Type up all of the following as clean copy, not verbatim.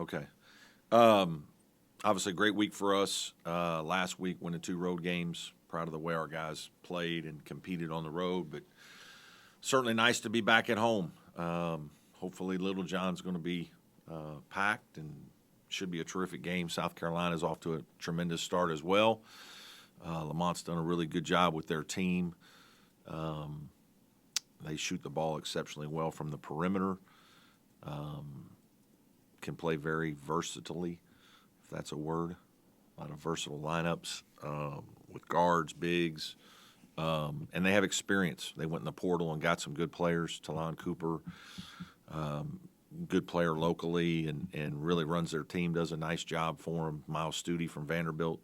Okay. Obviously, a great week for us. Last week, winning 2 road games. Proud of the way our guys played and competed on the road, but certainly nice to be back at home. Hopefully, Little John's going to be packed and should be a terrific game. South Carolina's off to a tremendous start as well. Lamont's done a really good job with their team. They shoot the ball exceptionally well from the perimeter. Can play very versatilely, if that's a word. A lot of versatile lineups with guards, bigs, and they have experience. They went in the portal and got some good players. Talon Cooper, good player locally, and really runs their team, does a nice job for them. Miles Studi from Vanderbilt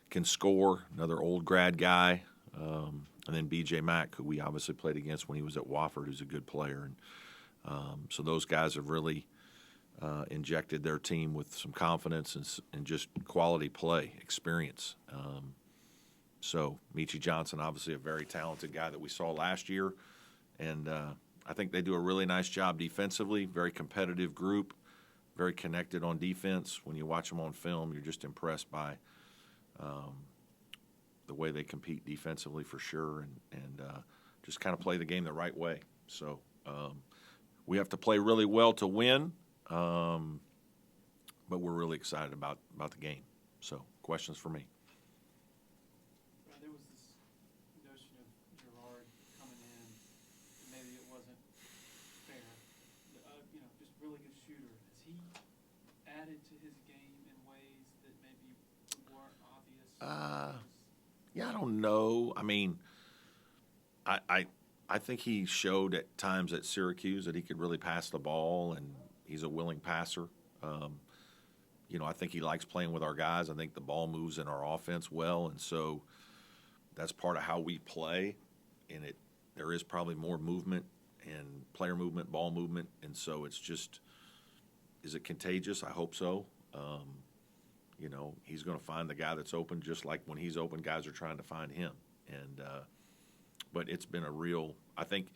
can score, another old grad guy. And then B.J. Mack, who we obviously played against when he was at Wofford, who's a good player. And so those guys have really injected their team with some confidence and just quality play, experience. So Michi Johnson, obviously a very talented guy that we saw last year. And I think they do a really nice job defensively, very competitive group, very connected on defense. When you watch them on film, you're just impressed by the way they compete defensively for sure, and just kind of play the game the right way. So we have to play really well to win, but we're really excited about the game. So questions for me? There was this notion of Girard coming in, and maybe it wasn't fair. Just really good shooter. Has he added to his game in ways that maybe weren't obvious? Yeah, I don't know. I mean, I think he showed at times at Syracuse that he could really pass the ball, and he's a willing passer. I think he likes playing with our guys. I think the ball moves in our offense well, and so that's part of how we play. And there is probably more movement and player movement, ball movement, and so it's just, is it contagious? I hope so. He's going to find the guy that's open, just like when he's open, guys are trying to find him. And but it's been I think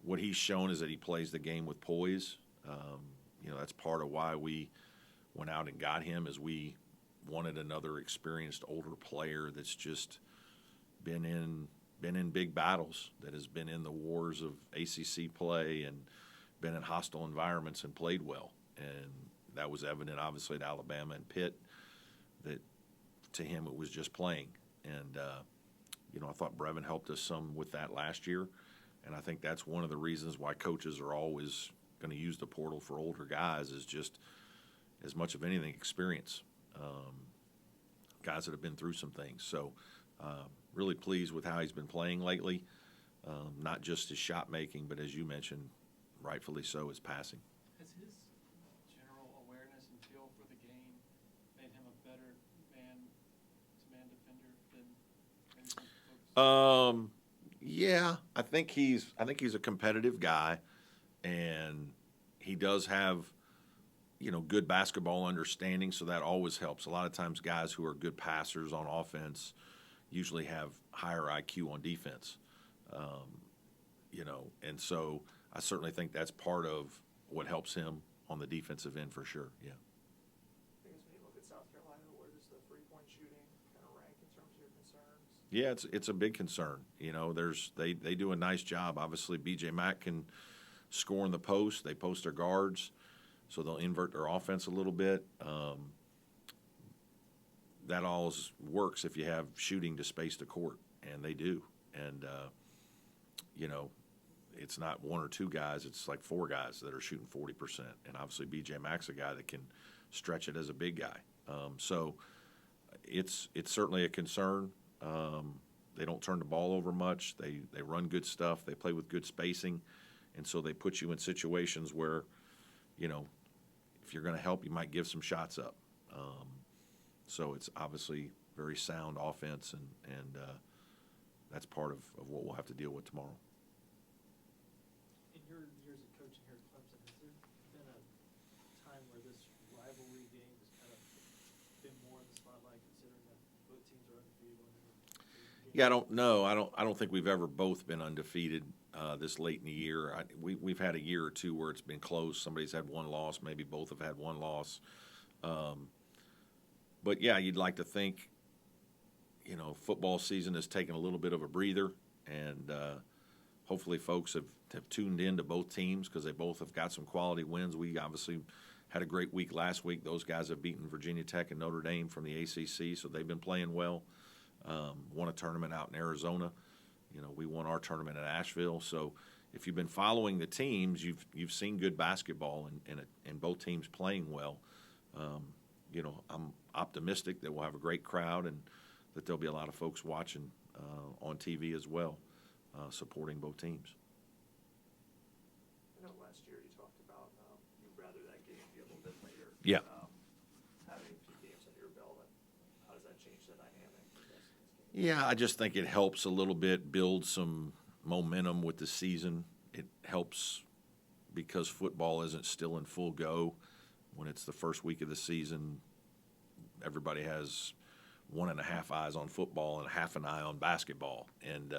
what he's shown is that he plays the game with poise. That's part of why we went out and got him, is we wanted another experienced older player that's just been in big battles, that has been in the wars of ACC play and been in hostile environments and played well. And that was evident, obviously, at Alabama and Pitt, that to him it was just playing. And, I thought Brevin helped us some with that last year. And I think that's one of the reasons why coaches are always going to use the portal for older guys, is just as much of anything experience. Guys that have been through some things. So really pleased with how he's been playing lately. Not just his shot making, but as you mentioned, rightfully so, his passing. Has his general awareness and feel for the game made him a better man-to-man defender than maybe some folks? Yeah, I think he's a competitive guy, and he does have, good basketball understanding, so that always helps. A lot of times guys who are good passers on offense usually have higher IQ on defense. And so I certainly think that's part of what helps him on the defensive end for sure. Yeah. I guess when you look at South Carolina, where does the three-point shooting kind of rank in terms of your concerns? Yeah, it's a big concern. They do a nice job. Obviously, B.J. Mack can score in the post. They post their guards, so they'll invert their offense a little bit. That all works if you have shooting to space the court, and they do. And it's not one or two guys; it's like 4 guys that are shooting 40%. And obviously, B.J. Mack's a guy that can stretch it as a big guy. So it's certainly a concern. They don't turn the ball over much. They run good stuff. They play with good spacing, and so they put you in situations where, if you're going to help, you might give some shots up. So it's obviously very sound offense, and that's part of what we'll have to deal with tomorrow. In your years of coaching here at Clemson, has there been a time where this rivalry game has kind of been more in the spotlight, considering that both teams are undefeated? Yeah, I don't know. I don't think we've ever both been undefeated. this late in the year. We've had a year or two where it's been close. Somebody's had one loss, maybe both have had one loss. But yeah, you'd like to think, football season has taken a little bit of a breather, and hopefully folks have tuned in to both teams because they both have got some quality wins. We obviously had a great week last week. Those guys have beaten Virginia Tech and Notre Dame from the ACC, so they've been playing well. Won a tournament out in Arizona. We won our tournament at Asheville. So if you've been following the teams, you've seen good basketball and both teams playing well. I'm optimistic that we'll have a great crowd and that there'll be a lot of folks watching on TV as well, supporting both teams. I know last year you talked about you'd rather that game be a little bit later. Yeah. Having a few games under your belt, how does that change the dynamic? Yeah, I just think it helps a little bit build some momentum with the season. It helps because football isn't still in full go. When it's the first week of the season, everybody has 1.5 eyes on football and half an eye on basketball. And,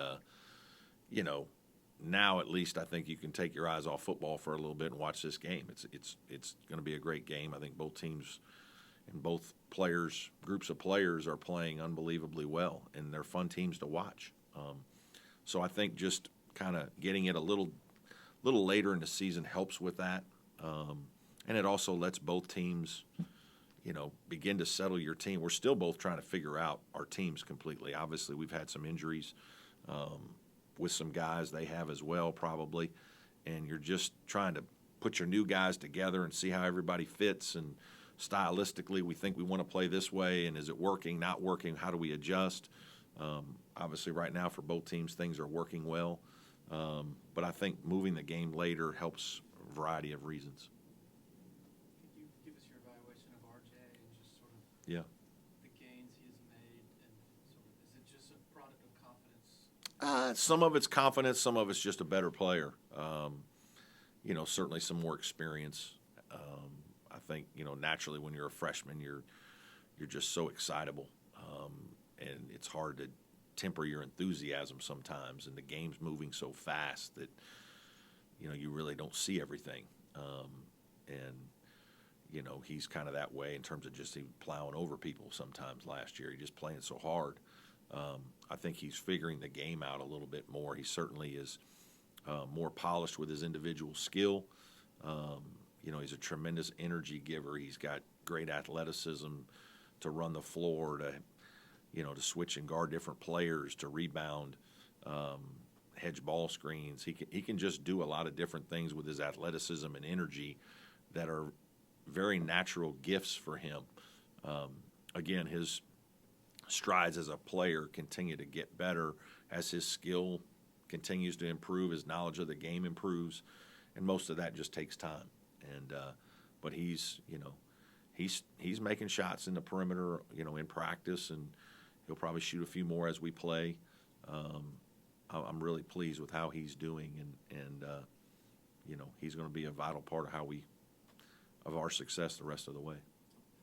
now at least I think you can take your eyes off football for a little bit and watch this game. It's going to be a great game. I think both teams and both groups of players are playing unbelievably well, and they're fun teams to watch. So I think just kind of getting it a little later in the season helps with that. And it also lets both teams, begin to settle your team. We're still both trying to figure out our teams completely. Obviously, we've had some injuries with some guys. They have as well, probably. And you're just trying to put your new guys together and see how everybody fits. And stylistically, we think we want to play this way. And is it working, not working? How do we adjust? Obviously, right now for both teams, things are working well. But I think moving the game later helps a variety of reasons. Could you give us your evaluation of RJ and just sort of Yeah. the gains he has made, and sort of, is it just a product of confidence? Some of it's confidence, some of it's just a better player. Certainly some more experience. I think, naturally when you're a freshman, you're just so excitable, and it's hard to temper your enthusiasm sometimes. And the game's moving so fast that you really don't see everything. He's kind of that way in terms of just plowing over people sometimes last year. He's just playing so hard. I think he's figuring the game out a little bit more. He certainly is more polished with his individual skill. He's a tremendous energy giver. He's got great athleticism to run the floor, to switch and guard different players, to rebound, hedge ball screens. He can just do a lot of different things with his athleticism and energy that are very natural gifts for him. Again, his strides as a player continue to get better as his skill continues to improve, his knowledge of the game improves, and most of that just takes time. But he's making shots in the perimeter, in practice, and he'll probably shoot a few more as we play. I'm really pleased with how he's doing, and he's going to be a vital part of our success the rest of the way.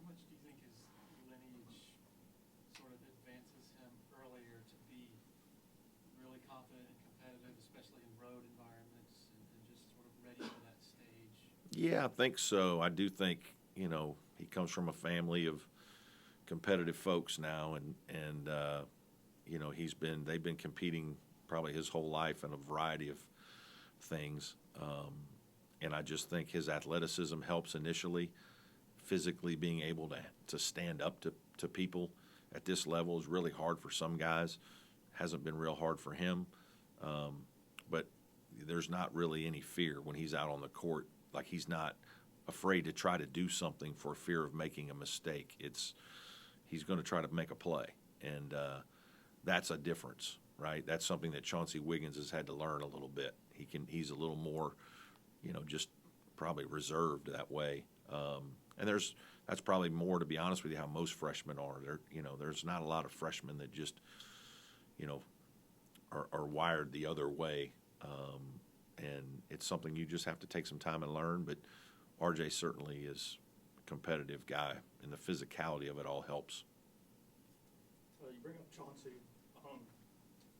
How much do you think his lineage sort of advances him earlier to be really confident and competitive, especially in road environments, and just sort of ready for that stage? Yeah, I think so. I do think, he comes from a family of competitive folks now, and they've been competing probably his whole life in a variety of things. And I just think his athleticism helps initially. Physically being able to stand up to people at this level is really hard for some guys. Hasn't been real hard for him. But there's not really any fear when he's out on the court. Like, he's not afraid to try to do something for fear of making a mistake. He's going to try to make a play. And that's a difference, right? That's something that Chauncey Wiggins has had to learn a little bit. He's a little more, just probably reserved that way. And that's probably more, to be honest with you, how most freshmen are. There's not a lot of freshmen that just, are wired the other way. And it's something you just have to take some time and learn. But RJ certainly is a competitive guy, and the physicality of it all helps. You bring up Chauncey.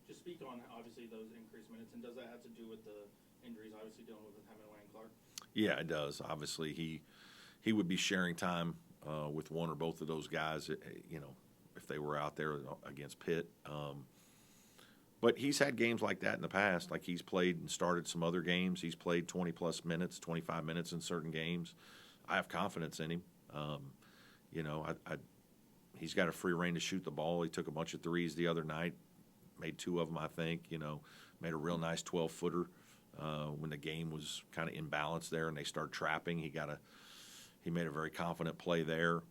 just speak on, obviously, those increased minutes, and does that have to do with the injuries, obviously, dealing with Hemenway and Clark? Yeah, it does. Obviously, he would be sharing time with one or both of those guys, if they were out there against Pitt. But he's had games like that in the past. Like, he's played and started some other games. He's played 20-plus minutes, 25 minutes in certain games. I have confidence in him. He's got a free rein to shoot the ball. He took a bunch of threes the other night, made 2 of them, I think. Made a real nice 12-footer when the game was kind of imbalanced there and they started trapping. He made a very confident play there.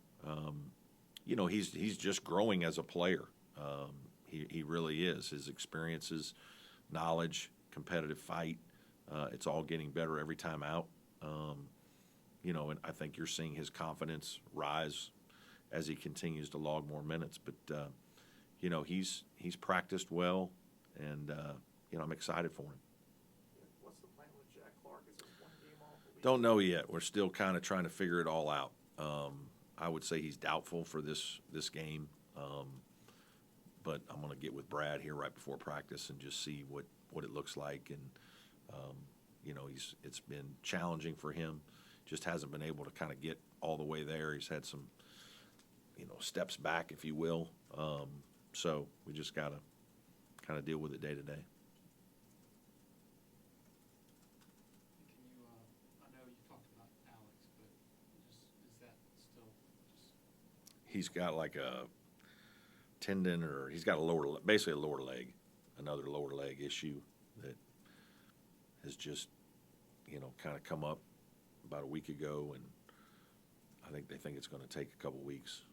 He's just growing as a player. He really is. His experiences, knowledge, competitive fight, it's all getting better every time out. And I think you're seeing his confidence rise as he continues to log more minutes. But, he's practiced well, and, I'm excited for him. What's the plan with Jack Clark? Is it 1 game off? Don't know yet. We're still kind of trying to figure it all out. I would say he's doubtful for this game. But I'm going to get with Brad here right before practice and just see what it looks like. And, it's been challenging for him. Just hasn't been able to kind of get all the way there. He's had some, steps back, if you will. So we just got to kind of deal with it day to day. Can you, I know you talked about Alex, but is that still just? He's got like a tendon, or he's got basically a lower leg, another lower leg issue that has just, kind of come up about a week ago, and I think they think it's going to take a couple weeks.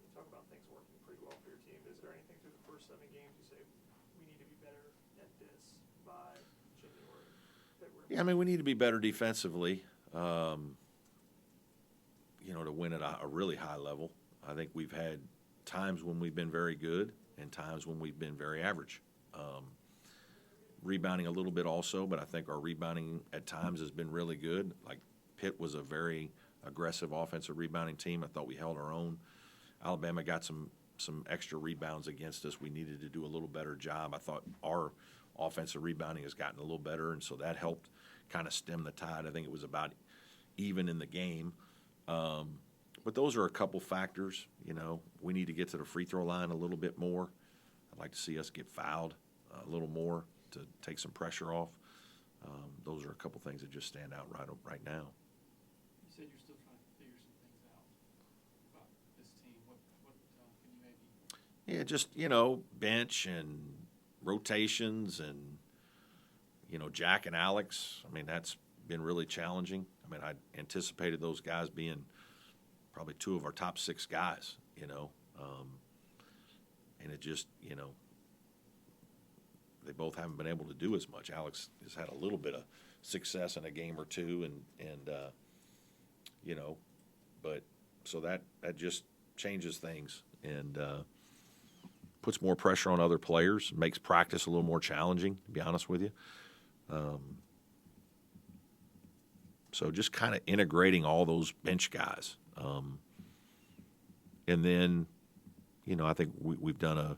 You talk about things working pretty well for your team. Is there anything through the first 7 games you say we need to be better at this by January, February? Yeah, I mean, we need to be better defensively, to win at a really high level. I think we've had times when we've been very good and times when we've been very average. Rebounding a little bit also, but I think our rebounding at times has been really good. Like, Pitt was a very aggressive offensive rebounding team. I thought we held our own. Alabama got some extra rebounds against us. We needed to do a little better job. I thought our offensive rebounding has gotten a little better, and so that helped kind of stem the tide. I think it was about even in the game. But those are a couple factors. We need to get to the free throw line a little bit more. I'd like to see us get fouled a little more to take some pressure off. Those are a couple things that just stand out right now. You said you're still trying to figure some things out about this team. What can you maybe? Yeah, just, bench and rotations and, Jack and Alex. I mean, that's been really challenging. I mean, I anticipated those guys being probably 2 of our top 6 guys, and it just, they both haven't been able to do as much. Alex has had a little bit of success in a game or 2, and but so that just changes things and puts more pressure on other players, makes practice a little more challenging, to be honest with you. So just kind of integrating all those bench guys. And then, I think we've done a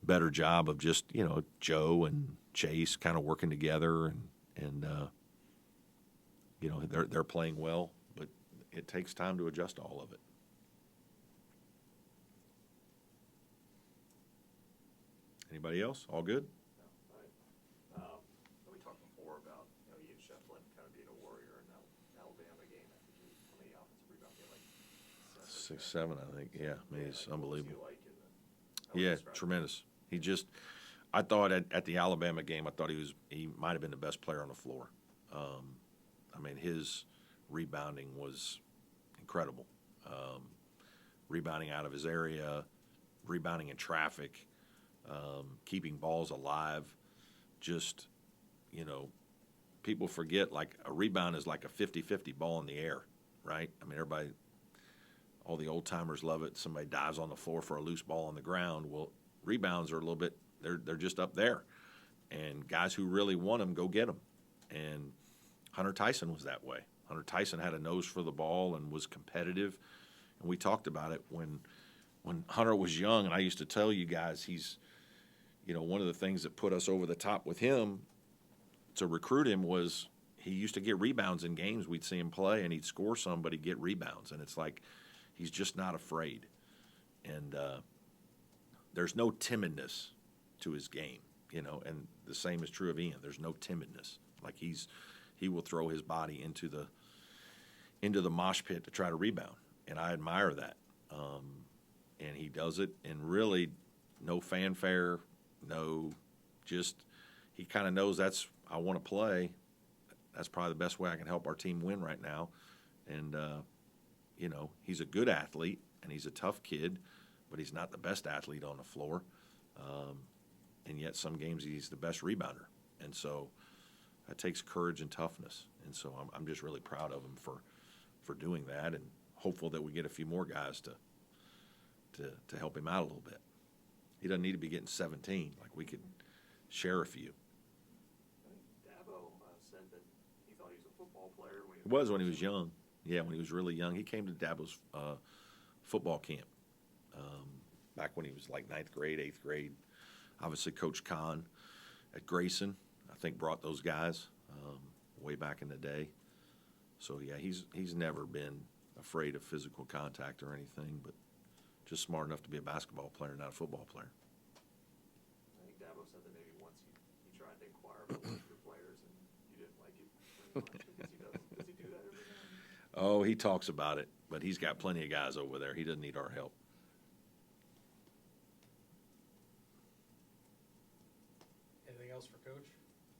better job of just, Joe and Chase kind of working together and they're playing well, but it takes time to adjust all of it. Anybody else? All good? No, we talked before about Ian Schieffelin kind of being a warrior in that Alabama game. I think he, how many offensive rebounds? He had like 6, 7, I think. Yeah, I mean, it's unbelievable. What was he like how would you Yeah, describe him? tremendous. I thought at the Alabama game, I thought he might have been the best player on the floor. I mean, his rebounding was incredible. Rebounding out of his area, rebounding in traffic, keeping balls alive. Just, people forget, like, a rebound is like a 50-50 ball in the air, right? I mean, all the old-timers love it. Somebody dives on the floor for a loose ball on the ground. Well, rebounds are a little bit, they're just up there. And guys who really want them go get them. And Hunter Tyson was that way. Hunter Tyson had a nose for the ball and was competitive. And we talked about it when when Hunter was young, and I used to tell you guys, he's, one of the things that put us over the top with him to recruit him was he used to get rebounds in games. We'd see him play, and he'd score some, but he'd get rebounds. And it's like he's just not afraid. And there's no timidness to his game, and the same is true of Ian. There's no timidness. Like he will throw his body into the mosh pit to try to rebound, and I admire that. And he does it, and really no fanfare, he kind of knows I want to play. That's probably the best way I can help our team win right now. And, he's a good athlete, and he's a tough kid, but he's not the best athlete on the floor. And yet some games he's the best rebounder. And so that takes courage and toughness. And so I'm just really proud of him for doing that, and hopeful that we get a few more guys to help him out a little bit. He doesn't need to be getting 17. Like, we could share a few. I think Dabo said that he thought he was a football player When he was young. Yeah, when he was really young. He came to Dabo's football camp back when he was like 9th grade, 8th grade. Obviously, Coach Kahn at Grayson, I think, brought those guys way back in the day. So, yeah, he's never been afraid of physical contact or anything, but just smart enough to be a basketball player, not a football player. I think Dabo said that maybe once he tried to inquire about one of your players and you didn't like it very much because does he do that every now and then? Oh, he talks about it, but he's got plenty of guys over there. He doesn't need our help. Anything else for Coach?